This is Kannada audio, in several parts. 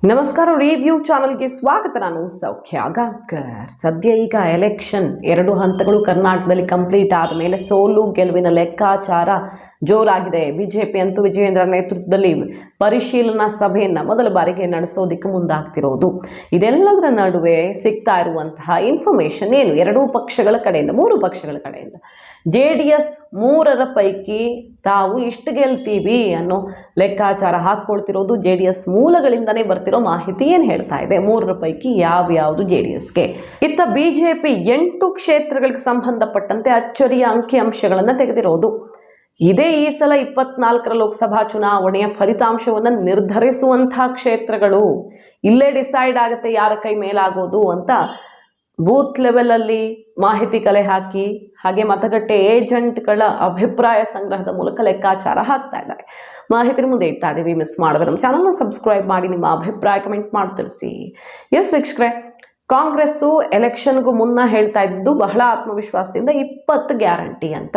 ನಮಸ್ಕಾರ, ರಿವ್ಯೂ ಚಾನಲ್ಗೆ ಸ್ವಾಗತ. ನಾನು ಸೌಖ್ಯ ಗಾಂವ್ಕರ್. ಸದ್ಯ ಈಗ ಎಲೆಕ್ಷನ್ 2 ಹಂತಗಳು ಕರ್ನಾಟಕದಲ್ಲಿ ಕಂಪ್ಲೀಟ್ ಆದ ಮೇಲೆ ಸೋಲು ಗೆಲುವಿನ ಲೆಕ್ಕಾಚಾರ ಜೋರಾಗಿದೆ. ಬಿಜೆಪಿ ಅಂತೂ ವಿಜಯೇಂದ್ರ ನೇತೃತ್ವದಲ್ಲಿ ಪರಿಶೀಲನಾ ಸಭೆಯನ್ನು ಮೊದಲ ಬಾರಿಗೆ ನಡೆಸೋದಕ್ಕೆ ಮುಂದಾಗ್ತಿರೋದು. ಇದೆಲ್ಲದರ ನಡುವೆ ಸಿಗ್ತಾ ಇರುವಂತಹ ಇನ್ಫಾರ್ಮೇಷನ್ ಏನು? 2 ಪಕ್ಷಗಳ ಕಡೆಯಿಂದ, 3 ಪಕ್ಷಗಳ ಕಡೆಯಿಂದ JDS 3ರ ಪೈಕಿ ತಾವು ಇಷ್ಟು ಗೆಲ್ತೀವಿ ಅನ್ನೋ ಲೆಕ್ಕಾಚಾರ ಹಾಕ್ಕೊಳ್ತಿರೋದು JDS ಮೂಲಗಳಿಂದನೇ ಬರ್ತಿರೋ ಮಾಹಿತಿ ಏನು ಹೇಳ್ತಾ ಇದೆ? 3ರ ಪೈಕಿ ಯಾವ್ಯಾವುದು JDSಗೆ? ಇತ್ತ ಬಿಜೆಪಿ 8 ಕ್ಷೇತ್ರಗಳಿಗೆ ಸಂಬಂಧಪಟ್ಟಂತೆ ಅಚ್ಚರಿಯ ಅಂಕಿಅಂಶಗಳನ್ನು ತೆಗೆದಿರೋದು. ಇದೇ ಈ ಸಲ 24ರ ಲೋಕಸಭಾ ಚುನಾವಣೆಯ ಫಲಿತಾಂಶವನ್ನು ನಿರ್ಧರಿಸುವಂತಹ ಕ್ಷೇತ್ರಗಳು. ಇಲ್ಲೇ ಡಿಸೈಡ್ ಆಗುತ್ತೆ ಯಾರ ಕೈ ಮೇಲಾಗೋದು ಅಂತ ಬೂತ್ ಲೆವೆಲಲ್ಲಿ ಮಾಹಿತಿ ಕಲೆ ಹಾಕಿ, ಹಾಗೆ ಮತಗಟ್ಟೆ ಏಜೆಂಟ್ಗಳ ಅಭಿಪ್ರಾಯ ಸಂಗ್ರಹದ ಮೂಲಕ ಲೆಕ್ಕಾಚಾರ ಹಾಕ್ತಾ ಇದ್ದಾರೆ. ಮಾಹಿತಿ ಮುಂದೆ ಇಡ್ತಾ ಇದ್ದೀವಿ. ಮಿಸ್ ಮಾಡಿದ್ರೆ ನಮ್ಮ ಚಾನಲ್ನ ಸಬ್ಸ್ಕ್ರೈಬ್ ಮಾಡಿ, ನಿಮ್ಮ ಅಭಿಪ್ರಾಯ ಕಮೆಂಟ್ ಮಾಡಿ ತಿಳಿಸಿ. ಎಸ್ ವೀಕ್ಷಕರೇ, ಕಾಂಗ್ರೆಸ್ಸು ಎಲೆಕ್ಷನ್ಗೂ ಮುನ್ನ ಹೇಳ್ತಾ ಇದ್ದು ಬಹಳ ಆತ್ಮವಿಶ್ವಾಸದಿಂದ 20 ಗ್ಯಾರಂಟಿ ಅಂತ.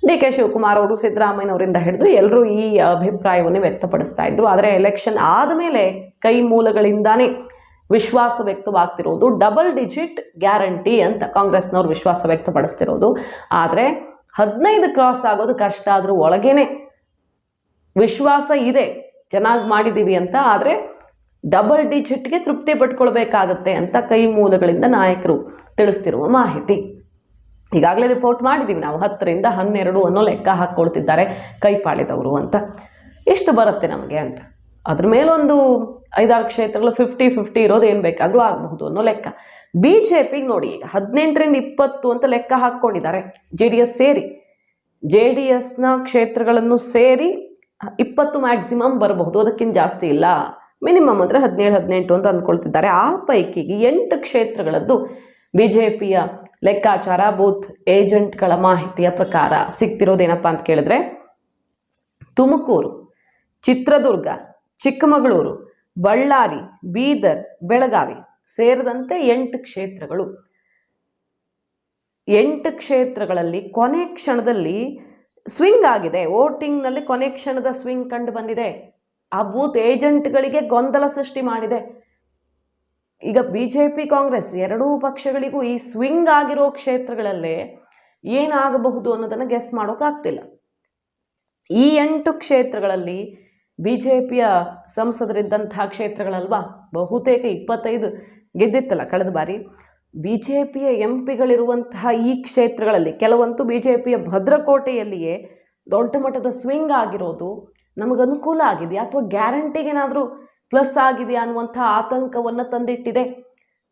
DK ಶಿವಕುಮಾರ್ ಅವರು, ಸಿದ್ದರಾಮಯ್ಯನವರಿಂದ ಹಿಡಿದು ಎಲ್ಲರೂ ಈ ಅಭಿಪ್ರಾಯವನ್ನು ವ್ಯಕ್ತಪಡಿಸ್ತಾ ಇದ್ರು. ಆದರೆ ಎಲೆಕ್ಷನ್ ಆದಮೇಲೆ ಕೈ ಮೂಲಗಳಿಂದಾನೇ ವಿಶ್ವಾಸ ವ್ಯಕ್ತವಾಗ್ತಿರೋದು ಡಬಲ್ ಡಿಜಿಟ್ ಗ್ಯಾರಂಟಿ ಅಂತ ಕಾಂಗ್ರೆಸ್ನವ್ರು ವಿಶ್ವಾಸ ವ್ಯಕ್ತಪಡಿಸ್ತಿರೋದು. ಆದರೆ 15 ಕ್ರಾಸ್ ಆಗೋದು ಕಷ್ಟ, ಆದರೂ ಒಳಗೇನೆ ವಿಶ್ವಾಸ ಇದೆ ಚೆನ್ನಾಗಿ ಮಾಡಿದ್ದೀವಿ ಅಂತ. ಆದರೆ ಡಬಲ್ ಡಿಜಿಟ್ಗೆ ತೃಪ್ತಿ ಪಟ್ಕೊಳ್ಬೇಕಾಗತ್ತೆ ಅಂತ ಕೈ ಮೂಲಗಳಿಂದ ನಾಯಕರು ತಿಳಿಸ್ತಿರುವ ಮಾಹಿತಿ. ಈಗಾಗಲೇ ರಿಪೋರ್ಟ್ ಮಾಡಿದ್ದೀವಿ ನಾವು, 10ರಿಂದ 12 ಅನ್ನೋ ಲೆಕ್ಕ ಹಾಕ್ಕೊಳ್ತಿದ್ದಾರೆ ಕೈಪಾಳಿದವರು ಅಂತ. ಇಷ್ಟು ಬರುತ್ತೆ ನಮಗೆ ಅಂತ. ಅದ್ರ ಮೇಲೊಂದು 5-6 ಕ್ಷೇತ್ರಗಳು 50-50 ಇರೋದು ಏನು ಬೇಕಾದರೂ ಆಗಬಹುದು ಅನ್ನೋ ಲೆಕ್ಕ. ಬಿಜೆಪಿಗೆ ನೋಡಿ, ಈಗ 18ರಿಂದ 20 ಅಂತ ಲೆಕ್ಕ ಹಾಕ್ಕೊಂಡಿದ್ದಾರೆ JDS ಸೇರಿ. JDSನ ಕ್ಷೇತ್ರಗಳನ್ನು ಸೇರಿ 20 ಮ್ಯಾಕ್ಸಿಮಮ್ ಬರಬಹುದು, ಅದಕ್ಕಿಂತ ಜಾಸ್ತಿ ಇಲ್ಲ. ಮಿನಿಮಮ್ ಅಂದರೆ 17-18 ಅಂತ ಅಂದ್ಕೊಳ್ತಿದ್ದಾರೆ. ಆ ಪೈಕಿಗೆ 8 ಕ್ಷೇತ್ರಗಳದ್ದು ಬಿಜೆಪಿಯ ಲೆಕ್ಕಾಚಾರ ಬೂತ್ ಏಜೆಂಟ್ಗಳ ಮಾಹಿತಿಯ ಪ್ರಕಾರ ಸಿಗ್ತಿರೋದೇನಪ್ಪ ಅಂತ ಕೇಳಿದ್ರೆ, ತುಮಕೂರು, ಚಿತ್ರದುರ್ಗ, ಚಿಕ್ಕಮಗಳೂರು, ಬಳ್ಳಾರಿ, ಬೀದರ್, ಬೆಳಗಾವಿ ಸೇರಿದಂತೆ 8 ಕ್ಷೇತ್ರಗಳು. 8 ಕ್ಷೇತ್ರಗಳಲ್ಲಿ ಕೊನೆ ಕ್ಷಣದಲ್ಲಿ ಸ್ವಿಂಗ್ ಆಗಿದೆ. ವೋಟಿಂಗ್ನಲ್ಲಿ ಕೊನೆ ಕ್ಷಣದ ಸ್ವಿಂಗ್ ಕಂಡು ಬಂದಿದೆ. ಆ ಬೂತ್ ಏಜೆಂಟ್ಗಳಿಗೆ ಗೊಂದಲ ಸೃಷ್ಟಿ ಮಾಡಿದೆ. ಈಗ ಬಿಜೆಪಿ ಕಾಂಗ್ರೆಸ್ 2 ಪಕ್ಷಗಳಿಗೂ ಈ ಸ್ವಿಂಗ್ ಆಗಿರೋ ಕ್ಷೇತ್ರಗಳಲ್ಲೇ ಏನಾಗಬಹುದು ಅನ್ನೋದನ್ನು ಗೆಸ್ ಮಾಡೋಕ್ಕಾಗ್ತಿಲ್ಲ. ಈ 8 ಕ್ಷೇತ್ರಗಳಲ್ಲಿ ಬಿಜೆಪಿಯ ಸಂಸದರಿದ್ದಂತಹ ಕ್ಷೇತ್ರಗಳಲ್ವಾ, ಬಹುತೇಕ 25 ಗೆದ್ದಿತ್ತಲ್ಲ ಕಳೆದ ಬಾರಿ. ಬಿಜೆಪಿಯ MP ಗಳಿರುವಂತಹ ಈ ಕ್ಷೇತ್ರಗಳಲ್ಲಿ ಕೆಲವಂತೂ ಬಿಜೆಪಿಯ ಭದ್ರಕೋಟೆಯಲ್ಲಿಯೇ ದೊಡ್ಡ ಮಟ್ಟದ ಸ್ವಿಂಗ್ ಆಗಿರೋದು ನಮಗೆ ಅನುಕೂಲ ಆಗಿದೆಯಾ ಅಥವಾ ಗ್ಯಾರಂಟಿಗೇನಾದರೂ ಪ್ಲಸ್ ಆಗಿದೆಯಾ ಅನ್ನುವಂಥ ಆತಂಕವನ್ನು ತಂದಿಟ್ಟಿದೆ.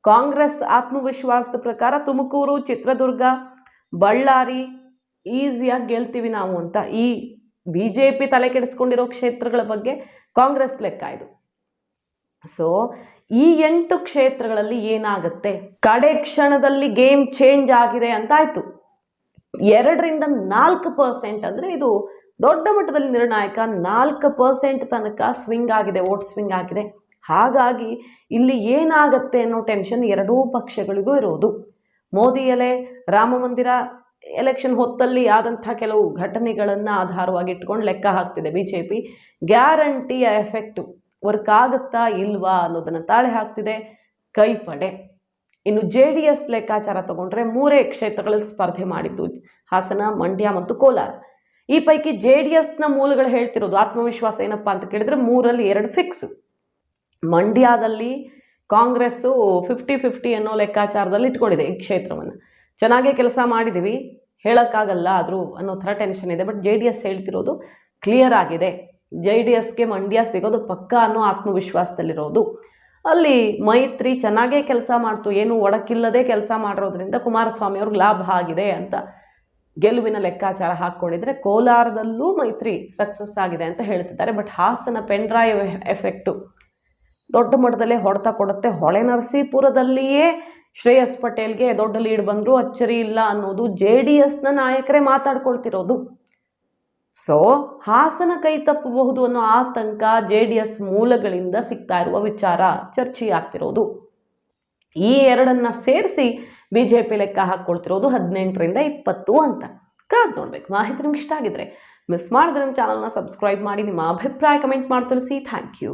ಕಾಂಗ್ರೆಸ್ ಆತ್ಮವಿಶ್ವಾಸದ ಪ್ರಕಾರ ತುಮಕೂರು, ಚಿತ್ರದುರ್ಗ, ಬಳ್ಳಾರಿ ಈಸಿಯಾಗಿ ಗೆಲ್ತೀವಿ ನಾವು ಅಂತ. ಈ ಬಿಜೆಪಿ ತಲೆ ಕೆಡಿಸ್ಕೊಂಡಿರೋ ಕ್ಷೇತ್ರಗಳ ಬಗ್ಗೆ ಕಾಂಗ್ರೆಸ್ ಲೆಕ್ಕ ಇದು. ಸೊ ಈ 8 ಕ್ಷೇತ್ರಗಳಲ್ಲಿ ಏನಾಗುತ್ತೆ? ಕಡೆ ಕ್ಷಣದಲ್ಲಿ ಗೇಮ್ ಚೇಂಜ್ ಆಗಿದೆ ಅಂತ ಆಯ್ತು. 2ರಿಂದ 4% ಅಂದರೆ ಇದು ದೊಡ್ಡ ಮಟ್ಟದಲ್ಲಿ ನಿರ್ಣಾಯಕ. 4% ತನಕ ಸ್ವಿಂಗ್ ಆಗಿದೆ, ವೋಟ್ ಸ್ವಿಂಗ್ ಆಗಿದೆ. ಹಾಗಾಗಿ ಇಲ್ಲಿ ಏನಾಗತ್ತೆ ಅನ್ನೋ ಟೆನ್ಷನ್ 2 ಪಕ್ಷಗಳಿಗೂ ಇರೋದು. ಮೋದಿ ಎಲೆ, ರಾಮ ಮಂದಿರ ಎಲೆಕ್ಷನ್ ಹೊತ್ತಲ್ಲಿ ಆದಂಥ ಕೆಲವು ಘಟನೆಗಳನ್ನು ಆಧಾರವಾಗಿ ಇಟ್ಕೊಂಡು ಲೆಕ್ಕ ಹಾಕ್ತಿದೆ ಬಿಜೆಪಿ. ಗ್ಯಾರಂಟಿಯ ಎಫೆಕ್ಟು ವರ್ಕ್ ಆಗುತ್ತಾ ಇಲ್ವಾ ಅನ್ನೋದನ್ನು ತಾಳೆ ಹಾಕ್ತಿದೆ ಕೈಪಡೆ. ಇನ್ನು JDS ಲೆಕ್ಕಾಚಾರ ತಗೊಂಡ್ರೆ 3 ಕ್ಷೇತ್ರಗಳಲ್ಲಿ ಸ್ಪರ್ಧೆ ಮಾಡಿದ್ದು, ಹಾಸನ, ಮಂಡ್ಯ ಮತ್ತು ಕೋಲಾರ. ಈ ಪೈಕಿ JDSನ ಮೂಲಗಳು ಹೇಳ್ತಿರೋದು ಆತ್ಮವಿಶ್ವಾಸ ಏನಪ್ಪ ಅಂತ ಕೇಳಿದ್ರೆ 3ರಲ್ಲಿ 2 ಫಿಕ್ಸ್. ಮಂಡ್ಯದಲ್ಲಿ ಕಾಂಗ್ರೆಸ್ಸು 50-50 ಅನ್ನೋ ಲೆಕ್ಕಾಚಾರದಲ್ಲಿ ಇಟ್ಕೊಂಡಿದೆ ಈ ಕ್ಷೇತ್ರವನ್ನು. ಚೆನ್ನಾಗೇ ಕೆಲಸ ಮಾಡಿದ್ದೀವಿ, ಹೇಳೋಕ್ಕಾಗಲ್ಲ ಆದರೂ ಅನ್ನೋ ಥರ ಟೆನ್ಷನ್ ಇದೆ. ಬಟ್ JDS ಹೇಳ್ತಿರೋದು ಕ್ಲಿಯರ್ ಆಗಿದೆ. JDSಗೆ ಮಂಡ್ಯ ಸಿಗೋದು ಪಕ್ಕ ಅನ್ನೋ ಆತ್ಮವಿಶ್ವಾಸದಲ್ಲಿರೋದು. ಅಲ್ಲಿ ಮೈತ್ರಿ ಚೆನ್ನಾಗೇ ಕೆಲಸ ಮಾಡ್ತು, ಏನು ಒಡಕಿಲ್ಲದೆ ಕೆಲಸ ಮಾಡಿರೋದ್ರಿಂದ ಕುಮಾರಸ್ವಾಮಿ ಅವ್ರಿಗೆ ಲಾಭ ಆಗಿದೆ ಅಂತ ಗೆಲುವಿನ ಲೆಕ್ಕಾಚಾರ ಹಾಕ್ಕೊಂಡಿದ್ರೆ, ಕೋಲಾರದಲ್ಲೂ ಮೈತ್ರಿ ಸಕ್ಸಸ್ ಆಗಿದೆ ಅಂತ ಹೇಳ್ತಿದ್ದಾರೆ. ಬಟ್ ಹಾಸನ ಪೆನ್ಡ್ರೈವ್ ಎಫೆಕ್ಟು ದೊಡ್ಡ ಮಟ್ಟದಲ್ಲೇ ಹೊಡೆತ ಕೊಡುತ್ತೆ. ಹೊಳೆ ನರಸೀಪುರದಲ್ಲಿಯೇ ಶ್ರೇಯಸ್ ಪಟೇಲ್ಗೆ ದೊಡ್ಡ ಲೀಡ್ ಬಂದರೂ ಅಚ್ಚರಿ ಇಲ್ಲ ಅನ್ನೋದು JDSನ ನಾಯಕರೇ ಮಾತಾಡ್ಕೊಳ್ತಿರೋದು. ಸೊ ಹಾಸನ ಕೈ ತಪ್ಪಬಹುದು ಅನ್ನೋ ಆತಂಕ JDS ಮೂಲಗಳಿಂದ ಸಿಗ್ತಾ ಇರುವ ವಿಚಾರ, ಚರ್ಚೆಯಾಗ್ತಿರೋದು. ಈ 2ನ್ನ ಸೇರಿಸಿ ಬಿಜೆಪಿ ಲೆಕ್ಕ ಹಾಕ್ಕೊಳ್ತಿರೋದು 18ರಿಂದ 20 ಅಂತ. ಕಾದ್ ನೋಡ್ಬೇಕು. ಮಾಹಿತಿ ನಿಮ್ಗೆ ಇಷ್ಟ ಆಗಿದ್ರೆ ಮಿಸ್ ಮಾಡಿದ್ರೆ ನಮ್ಮ ಚಾನಲ್ನ ಸಬ್ಸ್ಕ್ರೈಬ್ ಮಾಡಿ, ನಿಮ್ಮ ಅಭಿಪ್ರಾಯ ಕಮೆಂಟ್ ಮಾಡಿ ತಿಳಿಸಿ. Thank you.